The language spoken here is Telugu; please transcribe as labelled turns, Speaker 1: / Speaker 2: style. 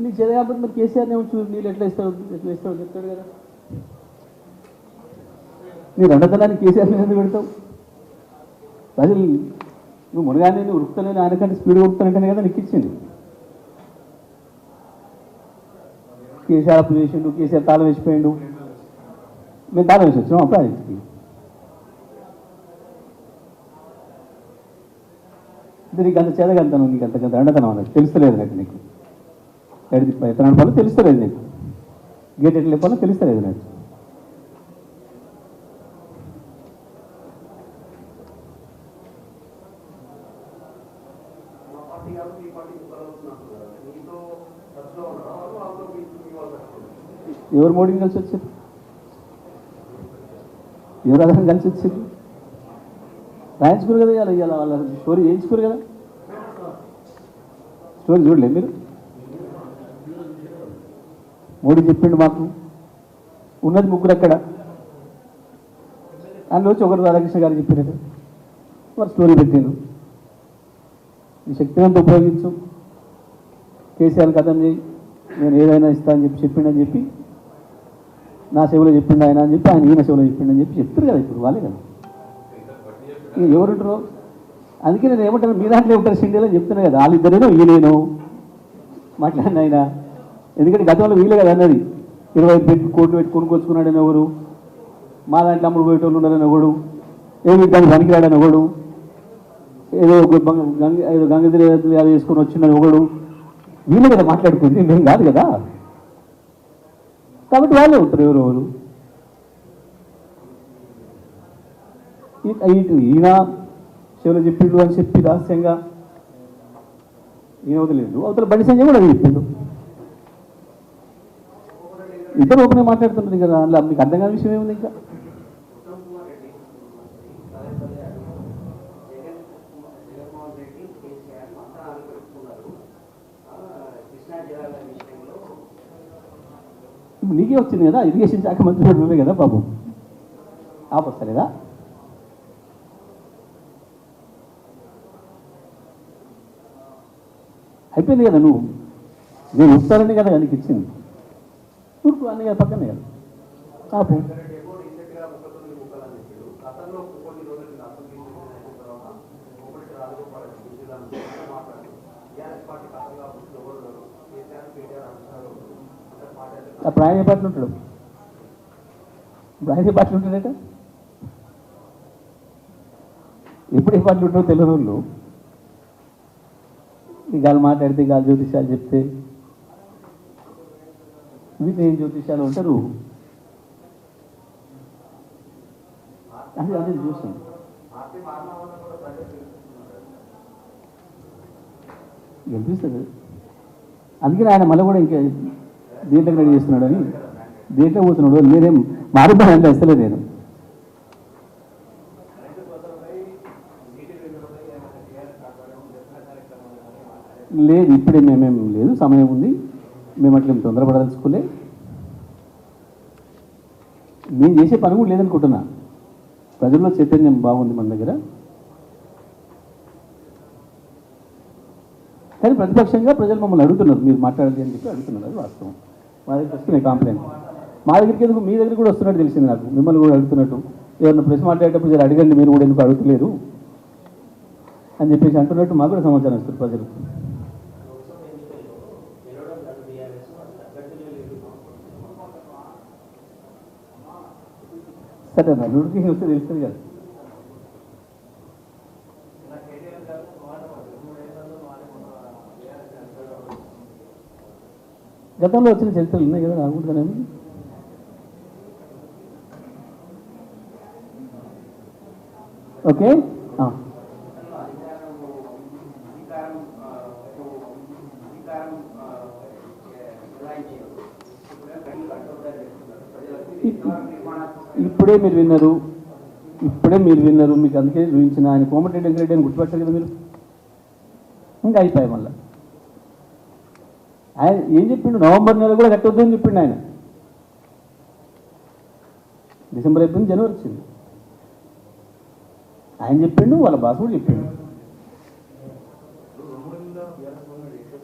Speaker 1: నీకు చేత కాకపోతే మరి కేసీఆర్నే ఉంచు, నీళ్ళు ఎట్లా ఇస్తావు చెప్తాడు కదా. నీ రెండతనాన్ని కేసీఆర్ మీద ఎందుకు పెడతావు? ప్రజలు నువ్వు మునగానే నువ్వు ఉరుకుతలేని ఆయనకంటే స్పీడ్గా ఉరుకుతానంటేనే కదా నీకు ఇచ్చింది. కేసీఆర్ అప్పు చేసిండు, కేసీఆర్ తాళం వేసిపోయిండు, మేము తాళం వేసి వచ్చినాం అప్పుడు ఆయనకి. నీకు అంత చేదగంతనం, నీకు అంత రెండతనం అన్నది తెలుస్తలేదు నాకు. నీకు ఎడ ఎత్తనాడు నడపాలో తెలుస్తలేదు, నీకు గేట్ ఎట్లా లేపాలో తెలుస్తలేదు నాకు. ఎవరు మోడీని కలిసి వచ్చారు? ఎవరు అదనం కలిసి వచ్చారు? రాయించుకోరు కదా, ఇవాళ ఇవాళ వాళ్ళ స్టోరీ చేయించుకోరు కదా. స్టోరీ చూడలేదు మీరు? మోడీ చెప్పిండు మాకు ఉన్నది ముగ్గురు అక్కడ, అందులో వచ్చి ఒకరు రాధాకృష్ణ గారు చెప్పినట్టు వారు స్టోరీ పెట్టారు. ఈ శక్తిని అంతా ఉపయోగించు, కేసీఆర్ కథం చేయి, నేను ఏదైనా ఇస్తా అని చెప్పిండని చెప్పి నా సేవలో చెప్పిండు ఆయన అని చెప్పి, ఆయన ఈయన సేవలో చెప్పిండని చెప్పి చెప్తారు కదా. ఇప్పుడు వాళ్ళే కదా ఎవరుంటారో. అందుకే నేను ఏమంటాను, మీ దాంట్లో ఉంటారు సిండియాలో చెప్తున్నా కదా, వాళ్ళిద్దరేనో ఈయనేనో మాట్లాడిన ఆయన. ఎందుకంటే గతంలో వీలే కదా అన్నది, 25 కోట్లు పెట్టి కొనుక్కొచ్చుకున్నాడని ఒకడు, మా దాంట్లో అమ్ముడు పోయేటోళ్ళు ఉన్నారని ఒకడు, ఏమి దాన్ని పనికిరాడని ఒకడు, ఏదో ఏదో గంగదిరి అది వేసుకొని వచ్చిందని ఒకడు. వీళ్ళే కదా మాట్లాడుకుంది, మేము కాదు కదా. కాబట్టి వాళ్ళే ఉంటారు ఎవరెవరు. ఇటు ఈయన శివులు చెప్పిండు అని చెప్పి రహస్యంగా ఈయన వదిలేదు, అవతల బండి సంజయ్ కూడా అది చెప్పిండు. ఇద్దరు ఓపెన్గా మాట్లాడుతున్నారు కదా, అందులో మీకు అర్థం కాని విషయం ఏముంది? ఇంకా నీకే వచ్చింది కదా, ఇరిగేషన్ శాఖ మంత్రి నువ్వే కదా బాబు, ఆపొస్తలేదా? అయిపోయింది కదా, నువ్వు నేను వస్తానని కదా నీకు ఇచ్చింది, ఊరుకు అన్నీ కదా పక్కనే కదా ఆపు. అప్పుడు ఆయన ఏ పాటలు ఉంటాడు? ఇప్పుడు ఆయన ఏ పాటలు ఉంటాడట? ఎప్పుడు ఏ పాటలు ఉంటాడో తెలియని వాళ్ళు గాలి మాట్లాడితే గాలి జ్యోతిషాలు చెప్తే వీటి ఏం జ్యోతిషాలు ఉంటారు. అదే చూసాను. గెలిపిస్తుంది. అందుకని ఆయన మళ్ళీ కూడా ఇంకా దీంట్లో రెడీ చేస్తున్నాడని, దీంట్లో పోతున్నాడు. నేనేం మారుద్దాం అంటే ఇస్తలేదు నేను. లేదు, ఇప్పుడే మేమేం లేదు, సమయం ఉంది, మేము అట్లా తొందరపడదలుచుకోలే. నేను చేసే పని కూడా లేదనుకుంటున్నా. ప్రజల్లో చైతన్యం బాగుంది మన దగ్గర. కానీ ప్రతిపక్షంగా ప్రజలు మమ్మల్ని అడుగుతున్నారు, మీరు మాట్లాడాలి అని చెప్పి అడుగుతున్నారు. అది వాస్తవం. మా దగ్గరికి వస్తున్నాయి కాంప్లైంట్. మా దగ్గరికి ఎందుకు మీ దగ్గర కూడా వస్తున్నట్టు తెలిసింది నాకు, మిమ్మల్ని కూడా అడుగుతున్నట్టు. ఎవరైనా ప్రెస్ మాట్లాడేటప్పుడు జర అడగండి, మీరు కూడా ఎందుకు అడుగుతలేరు అని చెప్పేసి అంటున్నట్టు మాకు కూడా సమాచారం ఇస్తారు ప్రజలు. సరే అన్న, నోటిఫికేషన్ వస్తే తెలుస్తుంది కదా. గతంలో వచ్చిన చరిత్రలు ఉన్నాయి కదా, రాకూడదనేది. ఓకే, ఇప్పుడే మీరు విన్నారు, మీకు అందుకే చూపించిన. ఆయన కోమటిరెడ్డి వెంకరెడ్డి అని గుర్తుపట్టారు కదా మీరు. ఇంకా అయిపోయాయి. మళ్ళీ ఆయన ఏం చెప్పిండు, నవంబర్ నెల కూడా కట్టొద్దు అని చెప్పిండు ఆయన. డిసెంబర్ అయిపోయింది, జనవరి వచ్చింది. ఆయన చెప్పిండు, వాళ్ళ బాస్ కూడా చెప్పిండు.